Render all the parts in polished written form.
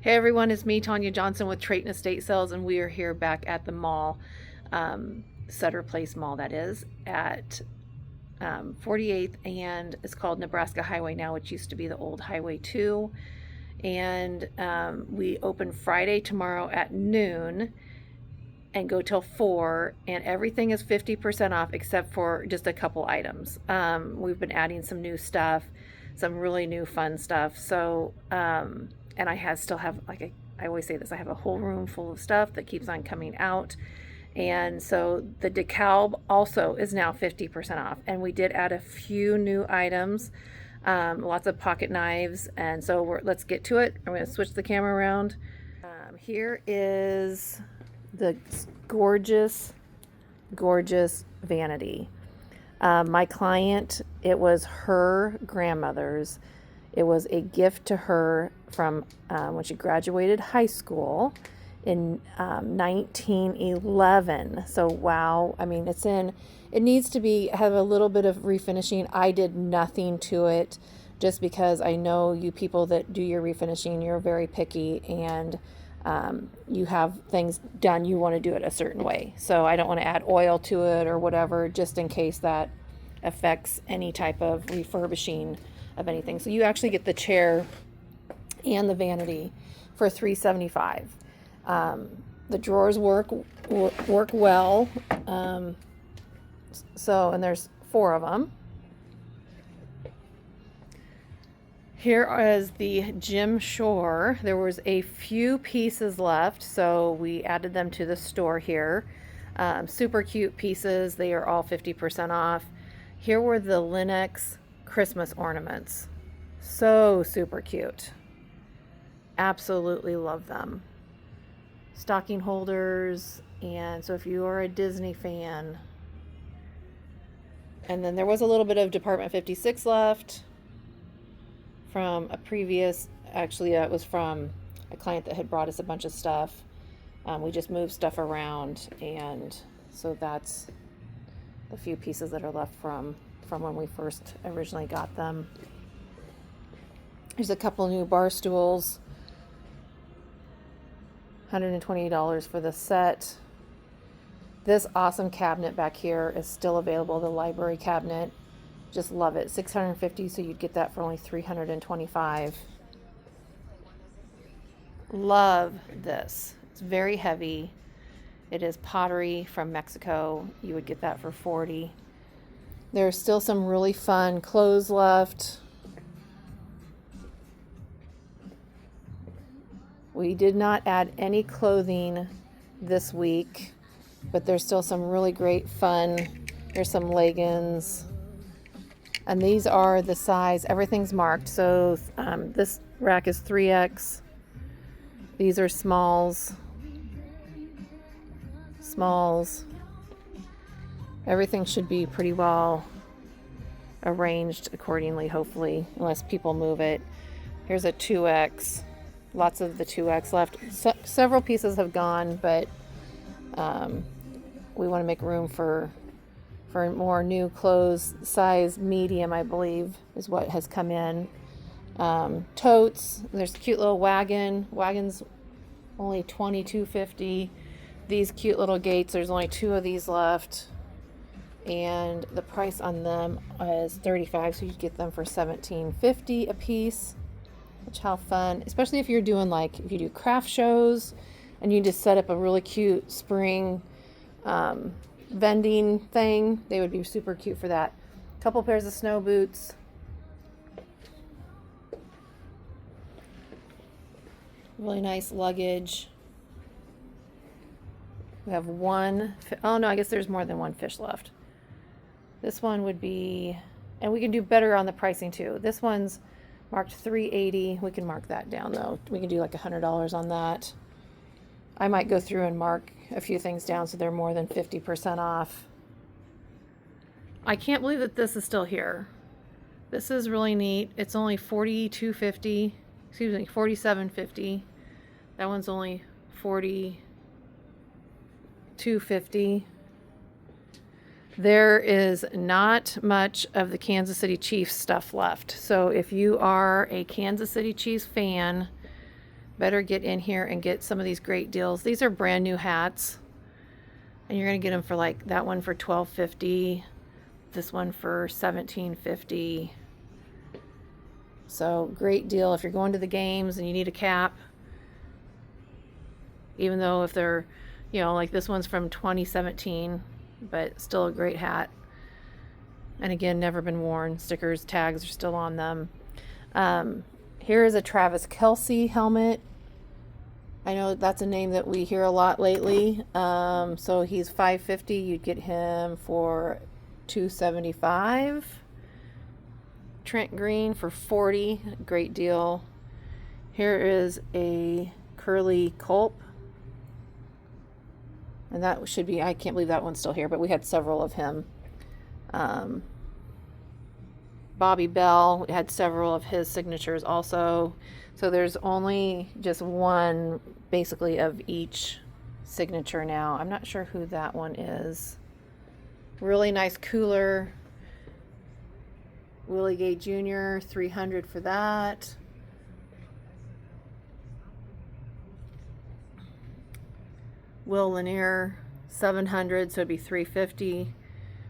Hey everyone, it's me, Tanya Johnson with TRATON Estate Sales, and we are here back at the mall, Sutter Place Mall, that is, at 48th, and it's called Nebraska Highway now, which used to be the old Highway 2. And we open Friday tomorrow at noon and go till 4, and everything is 50% off except for just a couple items. We've been adding some new stuff, some really new fun stuff. So, and I still have, like I always say this, I have a whole room full of stuff that keeps on coming out. And so the DeKalb also is now 50% off. And we did add a few new items, lots of pocket knives. And so let's get to it. I'm going to switch the camera around. Here is the gorgeous, gorgeous vanity. My client, it was her grandmother's. It was a gift to her from when she graduated high school in 1911. So wow, I mean, it needs to have a little bit of refinishing. I did nothing to it just because I know you people that do your refinishing, you're very picky, and you have things done, you want to do it a certain way. So I don't want to add oil to it or whatever, just in case that affects any type of refurbishing of anything. So you actually get the chair and the vanity for $375. The drawers work well. And there's 4 of them. Here is the Jim Shore. There was a few pieces left, so we added them to the store here. Super cute pieces. They are all 50% off. Here were the Linux Christmas ornaments. So super cute. Absolutely love them. Stocking holders, and so if you are a Disney fan. And then there was a little bit of Department 56 left from a previous, actually it was from a client that had brought us a bunch of stuff. We just moved stuff around, and so that's the few pieces that are left from when we first originally got them. There's a couple new bar stools, $120 for the set. This awesome cabinet back here is still available, the library cabinet. Just love it. $650, so you'd get that for only $325. Love this. It's very heavy. It is pottery from Mexico. You would get that for $40. There's still some really fun clothes left. We did not add any clothing this week, but there's still some really great fun. There's some leggings. And these are the size, everything's marked. So this rack is 3X. These are smalls. Everything should be pretty well arranged accordingly, hopefully, unless people move it. Here's a 2X. Lots of the 2X left. Several pieces have gone, but we want to make room for more new clothes. Size medium, I believe, is what has come in. Totes. There's a cute little wagon. Wagon's only $22.50. These cute little gates, there's only 2 of these left, and the price on them is $35, so you get them for $17.50 a piece. Which, how fun, especially if you're doing, like, if you do craft shows and you just set up a really cute spring vending thing, they would be super cute for that. Couple pairs of snow boots. Really nice luggage. We have one, oh no, I guess there's more than one fish left. This one would be, and we can do better on the pricing too. This one's marked $380. We can mark that down though. We can do like $100 on that. I might go through and mark a few things down so they're more than 50% off. I can't believe that this is still here. This is really neat. It's only $42.50. Excuse me, $47.50. That one's only $42.50. There is not much of the Kansas City Chiefs stuff left. So if you are a Kansas City Chiefs fan, better get in here and get some of these great deals. These are brand new hats, and you're gonna get them for like that one for $12.50, this one for $17.50. So great deal if you're going to the games and you need a cap. Even though if they're, you know, like this one's from 2017, but still a great hat. And again, never been worn. Stickers, tags are still on them. Here is a Travis Kelce helmet. I know that's a name that we hear a lot lately. So he's $5.50. You'd get him for $2.75. Trent Green for $40. Great deal. Here is a curly Culp. And that should be, I can't believe that one's still here, but we had several of him. Bobby Bell, we had several of his signatures also. So there's only just one basically of each signature now. I'm not sure who that one is. Really nice cooler. Willie Gay Jr., $300 for that. Will Lanier, $700, so it'd be $350.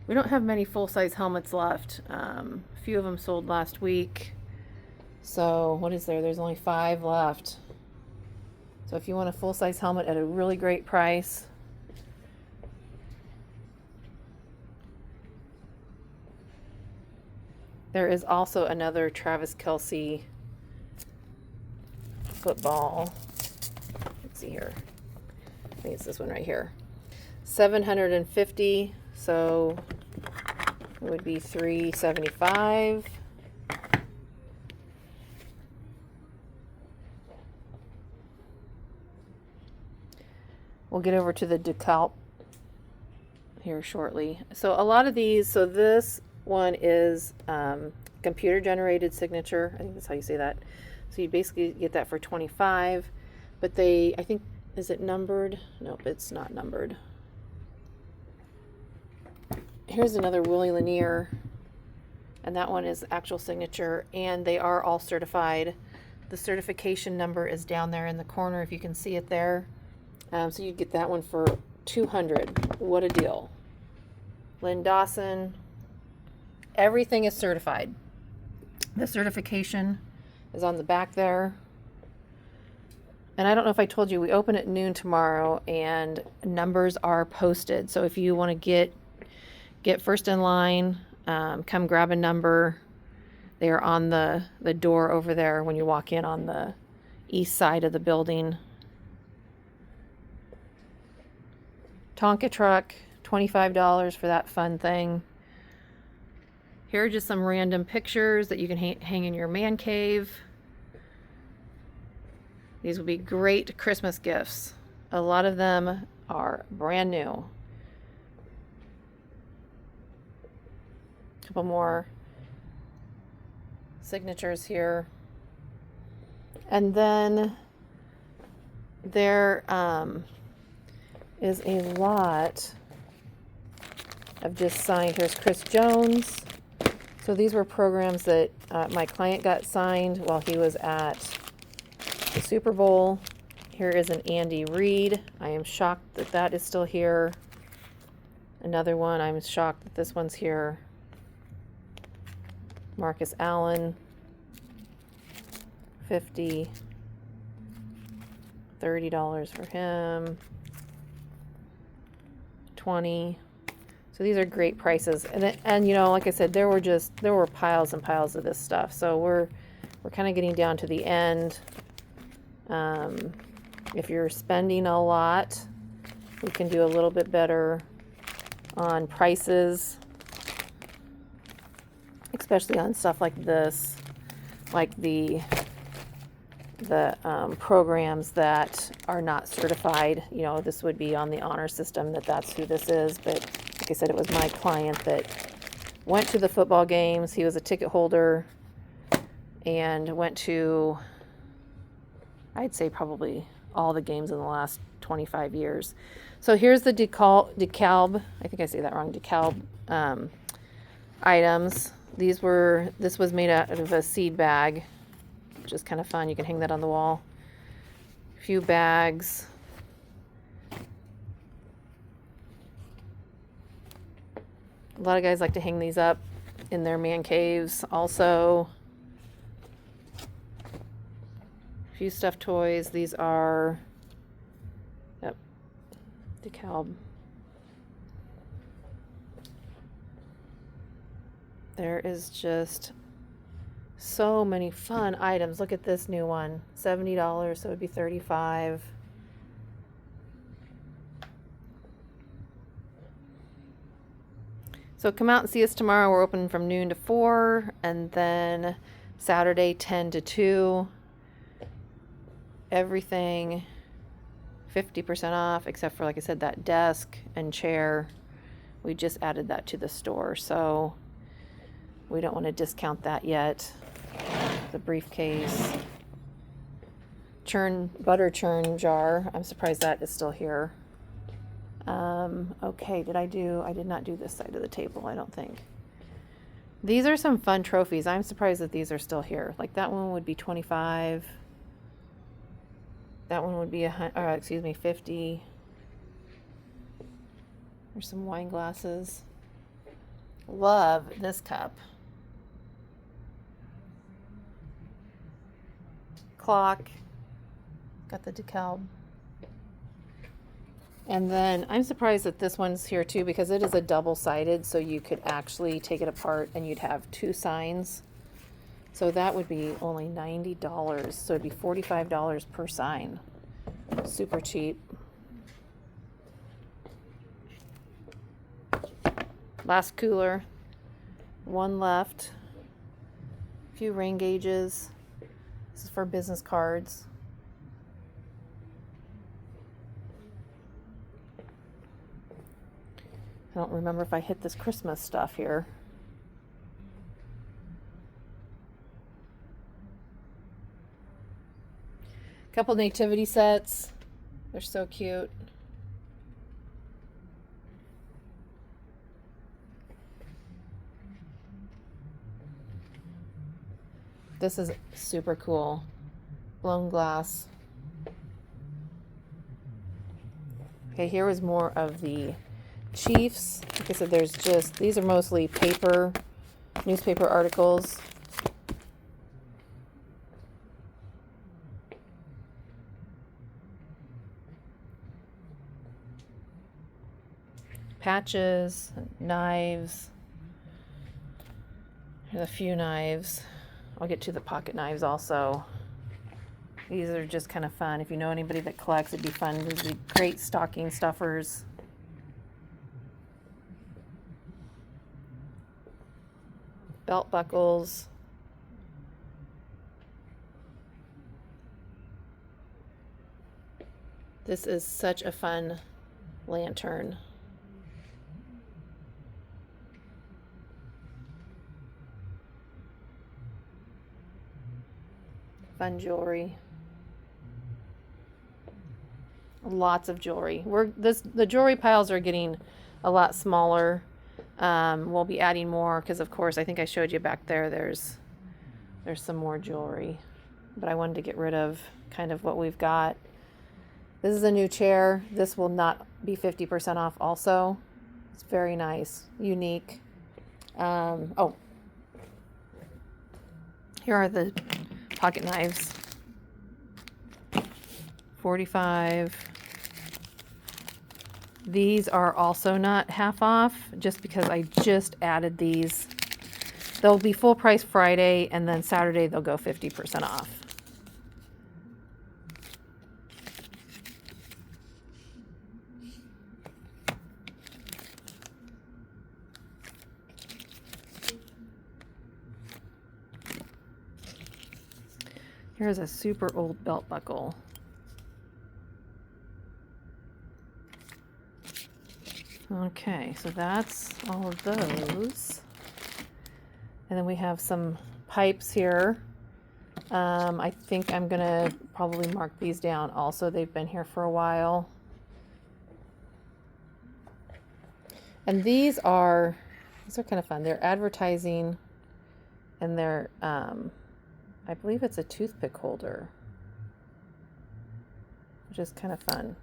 We don't have many full-size helmets left. A few of them sold last week. So what is there? There's only 5 left. So if you want a full-size helmet at a really great price, there is also another Travis Kelce football. Let's see here. I think it's this one right here. $750, so it would be $375. We'll get over to the DeKalb here shortly. So a lot of these, so this one is computer generated signature. I think that's how you say that. So you basically get that for $25, but they, I think, is it numbered? Nope, it's not numbered. Here's another Willie Lanier, and that one is actual signature, and they are all certified. The certification number is down there in the corner if you can see it there. So you get that one for $200. What a deal. Lynn Dawson. Everything is certified. The certification is on the back there. And I don't know if I told you, we open at noon tomorrow and numbers are posted. So if you want to get first in line, come grab a number. They are on the door over there when you walk in on the east side of the building. Tonka truck, $25 for that fun thing. Here are just some random pictures that you can hang in your man cave. These will be great Christmas gifts. A lot of them are brand new. A couple more signatures here. And then there is a lot of just signed. Here's Chris Jones. So these were programs that my client got signed while he was at the Super Bowl. Here is an Andy Reid. I am shocked that that is still here. Another one, I'm shocked that this one's here. Marcus Allen, 50, $30 for him, 20. So these are great prices, and you know, like I said, there were piles and piles of this stuff. So we're kind of getting down to the end. If you're spending a lot, we can do a little bit better on prices, especially on stuff like this, like the programs that are not certified. You know, this would be on the honor system that's who this is, but like I said, it was my client that went to the football games. He was a ticket holder and went to, I'd say, probably all the games in the last 25 years. So here's the DeKalb, I think I say that wrong, DeKalb items. This was made out of a seed bag, which is kind of fun. You can hang that on the wall. few bags. A lot of guys like to hang these up in their man caves also. A few stuffed toys. These are, yep, DeKalb. There is just so many fun items. Look at this new one. $70, so it would be $35. So come out and see us tomorrow. We're open from noon to 4, and then Saturday 10 to 2. Everything 50% off, except for, like I said, that desk and chair. We just added that to the store, so we don't want to discount that yet. The briefcase. Butter churn jar. I'm surprised that is still here. Okay, I did not do this side of the table, I don't think. These are some fun trophies. I'm surprised that these are still here. Like that one would be 25. That one would be 50. There's some wine glasses. Love this cup. Clock. Got the DeKalb. And then I'm surprised that this one's here too, because it is a double-sided, so you could actually take it apart and you'd have two signs. So that would be only $90. So it'd be $45 per sign. Super cheap. Last cooler. One left. A few rain gauges. This is for business cards. I don't remember if I hit this Christmas stuff here. Couple nativity sets. They're so cute. This is super cool. Blown glass. Okay, here was more of the Chiefs. Like I said, these are mostly newspaper articles. Patches, knives. There's a few knives. I'll get to the pocket knives also. These are just kind of fun. If you know anybody that collects, it'd be fun. These would be great stocking stuffers. Belt buckles. This is such a fun lantern. Fun jewelry. Lots of jewelry. The jewelry piles are getting a lot smaller. We'll be adding more because, of course, I think I showed you back there. There's some more jewelry, but I wanted to get rid of kind of what we've got. This is a new chair. This will not be 50% off. Also, it's very nice, unique. Oh, here are the pocket knives. 45. These are also not half off, just because I just added these. They'll be full price Friday, and then Saturday they'll go 50% off. Here's a super old belt buckle. Okay, so that's all of those. And then we have some pipes here. I think I'm gonna probably mark these down also. They've been here for a while. And these are kind of fun. They're advertising, and they're, I believe it's a toothpick holder. which is kind of fun.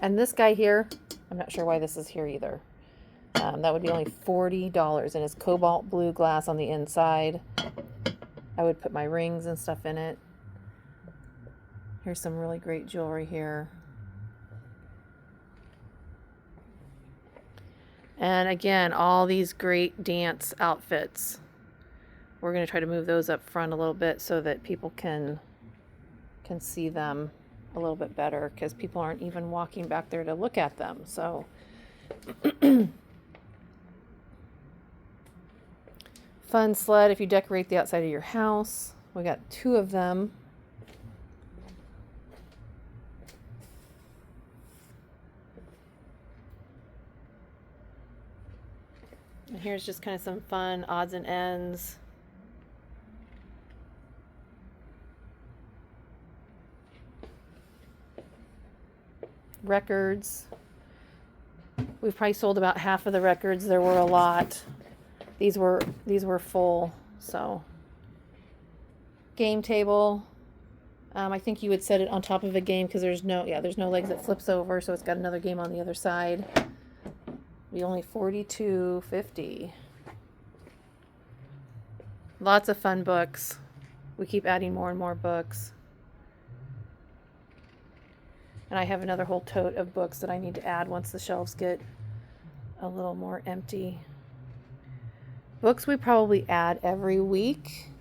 And this guy here, I'm not sure why this is here either. That would be only $40, and it's cobalt blue glass on the inside. I would put my rings and stuff in it. Here's some really great jewelry here. And again, all these great dance outfits. We're going to try to move those up front a little bit so that people can see them a little bit better, because people aren't even walking back there to look at them. So fun sled if you decorate the outside of your house. We got 2 of them. And here's just kind of some fun odds and ends. Records. We've probably sold about half of the records. There were a lot. These were full. So game table. I think you would set it on top of a game because there's no legs that flips over, so it's got another game on the other side. Be only $42.50. Lots of fun books. We keep adding more and more books. And I have another whole tote of books that I need to add once the shelves get a little more empty. Books we probably add every week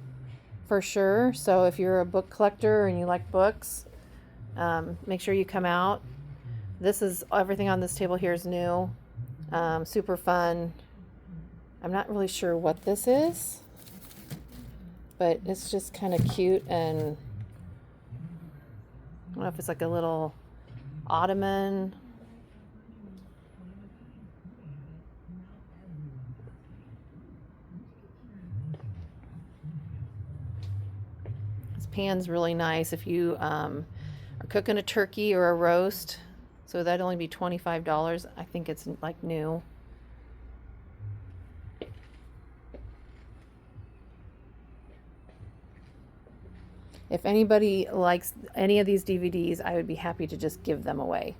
for sure. So if you're a book collector and you like books, make sure you come out. This is everything on this table here is new. Super fun. I'm not really sure what this is, but it's just kind of cute, and I don't know if it's like a little ottoman. This pan's really nice if you are cooking a turkey or a roast. So that'd only be $25. I think it's like new. If anybody likes any of these DVDs, I would be happy to just give them away.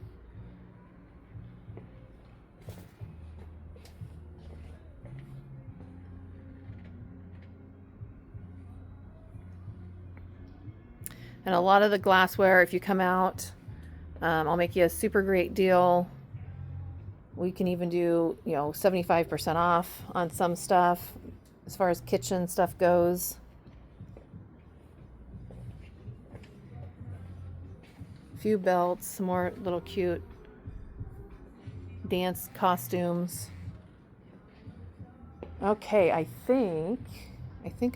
And a lot of the glassware, if you come out, I'll make you a super great deal. We can even do, 75% off on some stuff as far as kitchen stuff goes. A few belts, some more little cute dance costumes. Okay, I think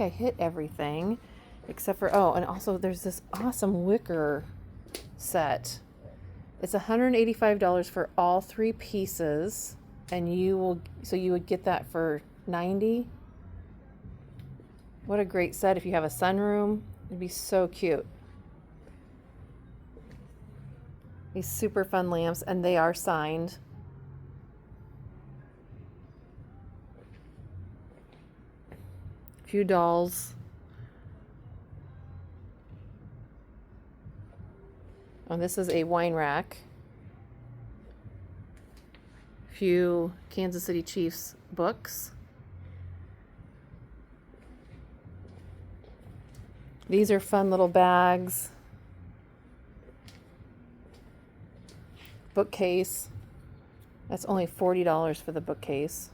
I hit everything except for, and also there's this awesome wicker set. It's $185 for all 3 pieces, and you would get that for $90. What a great set if you have a sunroom. It'd be so cute. These super fun lamps, and they are signed. A few dolls. And this is a wine rack. A few Kansas City Chiefs books. These are fun little bags. Bookcase. That's only $40 for the bookcase.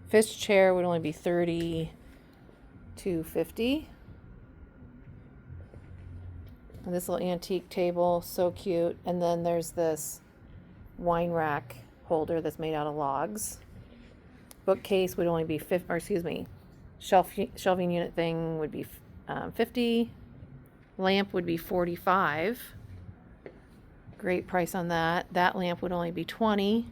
Fish chair would only be $32.50. And this little antique table, so cute. And then there's this wine rack holder that's made out of logs. Bookcase would only be shelving unit thing would be $50. Lamp would be $45. Great price on that. That lamp would only be $20.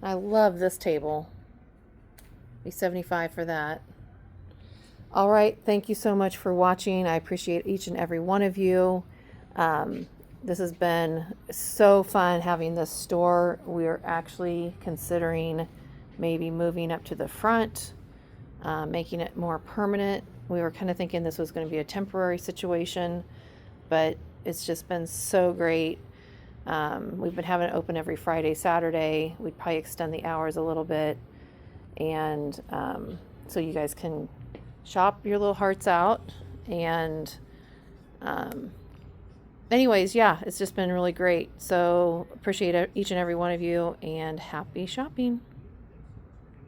I love this table. Be $75 for that. All right, thank you so much for watching. I appreciate each and every one of you. This has been so fun having this store. We're actually considering maybe moving up to the front, making it more permanent. We were kind of thinking this was going to be a temporary situation, but it's just been so great. We've been having it open every Friday, Saturday. We'd probably extend the hours a little bit. And so you guys can shop your little hearts out. And anyways, yeah, it's just been really great. So appreciate each and every one of you, and happy shopping.